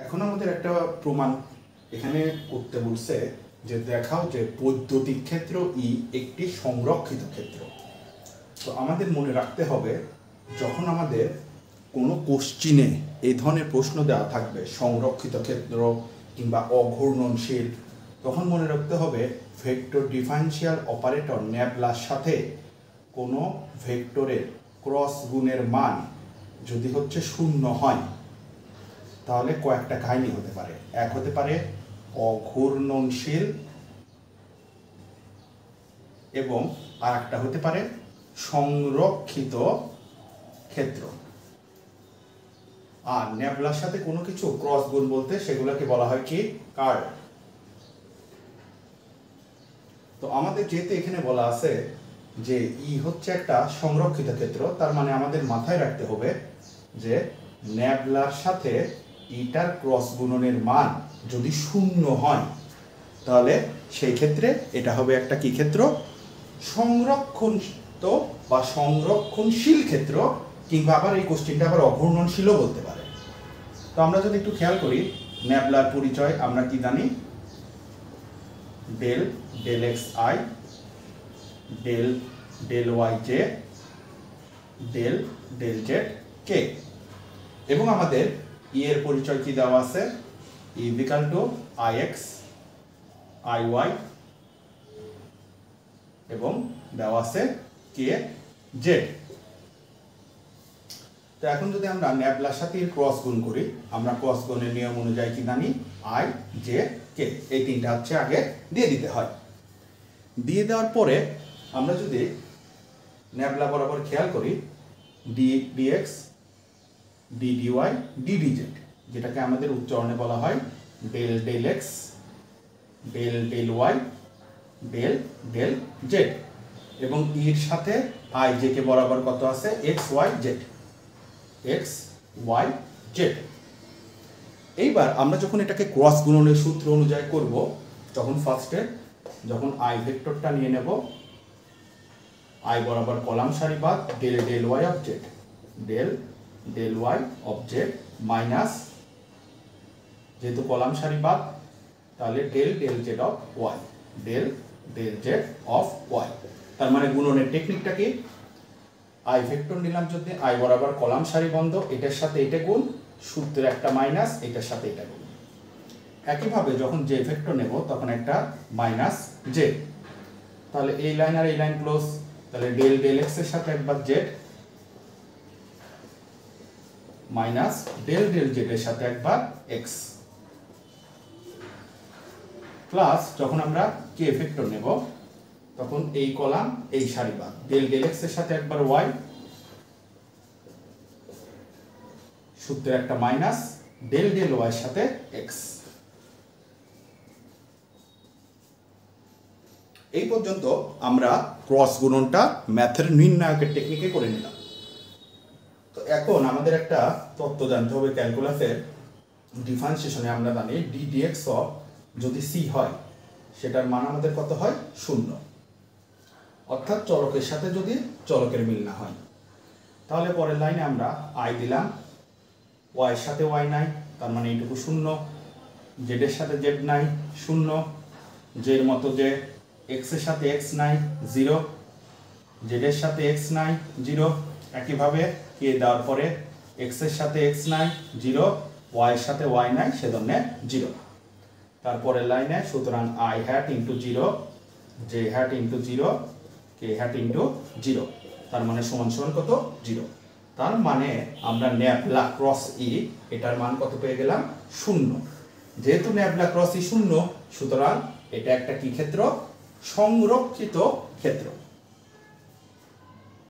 এখন আমাদের একটা প্রমাণ এখানে করতে বলছে যে দেখাও যে বৈদ্যুতিক ক্ষেত্র ই একটি সংরক্ষিত ক্ষেত্র। তো আমাদের মনে রাখতে হবে যখন আমাদের কোনো কোশ্চিনে এই ধরনের প্রশ্ন দেওয়া থাকবে সংরক্ষিত ক্ষেত্র কিংবা অঘূর্ণনশীল, তখন মনে রাখতে হবে ভেক্টর ডিফারেনশিয়াল অপারেটর ন্যাবলার সাথে কোনো ভেক্টরের ক্রস গুণের মান যদি হচ্ছে শূন্য হয় তাহলে কয়েকটা কাহিনী হতে পারে। এক হতে পারে অঘূর্ণনশীল এবং আর একটা হতে পারে সংরক্ষিত ক্ষেত্র। আর ন্যাবলার সাথে কোনো কিছু ক্রস গুণ বলতে সেগুলোকে বলা হয় কি কার্ল। তো আমাদের যেহেতু এখানে বলা আছে যে ই হচ্ছে একটা সংরক্ষিত ক্ষেত্র, তার মানে আমাদের মাথায় রাখতে হবে যে ন্যাবলার সাথে ইটার ক্রস গুণনের মান যদি শূন্য হয় তাহলে সেই ক্ষেত্রে এটা হবে একটা কি ক্ষেত্র? সংরক্ষিত বা সংরক্ষণশীল ক্ষেত্র, কিংবা আবার এই কোশ্চেনটা আবার অঘূর্ণনশীলও বলতে পারে। তো আমরা যদি একটু খেয়াল করি ন্যাবলার পরিচয় আমরা কি জানি? Del del x i, del del y j, del del z k. এবং আমাদের ই এর পরিচয় কি দেওয়া আছে? E equal to i x i y এবং দেওয়া আছে কে জেড। তো এখন যদি আমরা ন্যাবলার সাথে ক্রস গুণ করি, আমরা ক্রস গুণের নিয়ম অনুযায়ী কি জানি? আই জে কে, এই তিনটা হচ্ছে আগে দিয়ে দিতে হয়। দিয়ে দেওয়ার পরে আমরা যদি ন্যাবলা বরাবর খেয়াল করি d d x d d y d d z, যেটাকে আমাদের উচ্চারণে বলা হয় del del x del del y del del z, এবং ইর সাথে আই জে কে বরাবর কত আছে? X y z, x y z. এইবার আমরা যখন এটাকে ক্রস গুণনের সূত্র অনুযায়ী করব, তখন ফার্স্টে যখন আই ভেক্টরটা নিয়ে নেব, আই বরাবর কলাম সারি বাদ del del y of z, del del y of z minus, যেহেতু কলাম সারি বাদ তাহলে del del z of y, del del z of y. তার মানে গুণনের টেকনিকটা কি? আই ভেক্টর নিলাম যদি আই বরাবর কলাম সারি বন্ধ, এটার সাথে এটা গুণ, সূত্রে একটা মাইনাস, এটার সাথে এটা গুণ। একইভাবে যখন জে ভেক্টর নেব তখন একটা মাইনাস জে, তাহলে এই লাইন আর এই লাইন ক্লোজ, তাহলে ডেল ডেল এক্স এর সাথে একবার z minus del del z এর সাথে একবার এক্স, প্লাস যখন আমরা কে ভেক্টর নেব তখন এই কলাম এই সারি বাদ ডেল ডেল এক্স এর সাথে একবার ওয়াই, সূত্রে একটা মাইনাস ডেল ডেল ওয়াই এর সাথে এক্স। এই পর্যন্ত আমরা ক্রস গুণনটা ম্যাথের নির্ণায়কের টেকনিকে করে নিলাম। তো এখন আমাদের একটা তত্ত্ব জানতে হবে ক্যালকুলাসের ডিফারেন্সিয়েশনে। আমরা জানি ডি ডিএক্স অফ যদি সি হয় সেটার মান আমাদের কত হয়? শূন্য। অর্থাৎ চলকের সাথে যদি চলকের মিল না হয়, তাহলে পরের লাইনে আমরা আই দিলাম, ওয়াই এর সাথে ওয়াই নাই, তার মানে এইটুকু শূন্য, জেড এর সাথে জেড নাই শূন্য, জের মতো যে এক্স এর সাথে এক্স নাই জিরো, জেড এর সাথে এক্স নাই জিরো, একইভাবে কে দেওয়ার পরে এক্স এর সাথে এক্স নাই জিরো, ওয়াই এর সাথে ওয়াই নাই সেজন্য জিরো। তারপরের লাইনে সুতরাং i hat into zero, j hat into zero, k hat into zero, তার মানে সমান সমান কত? জিরো। তার মানে আমরা ন্যাবলা ক্রস ই এটার মান কত পেয়ে গেলাম? শূন্য। যেহেতু ন্যাবলা ক্রস ই শূন্য, সুতরাং এটা একটা কি ক্ষেত্র? সংরক্ষিত ক্ষেত্র।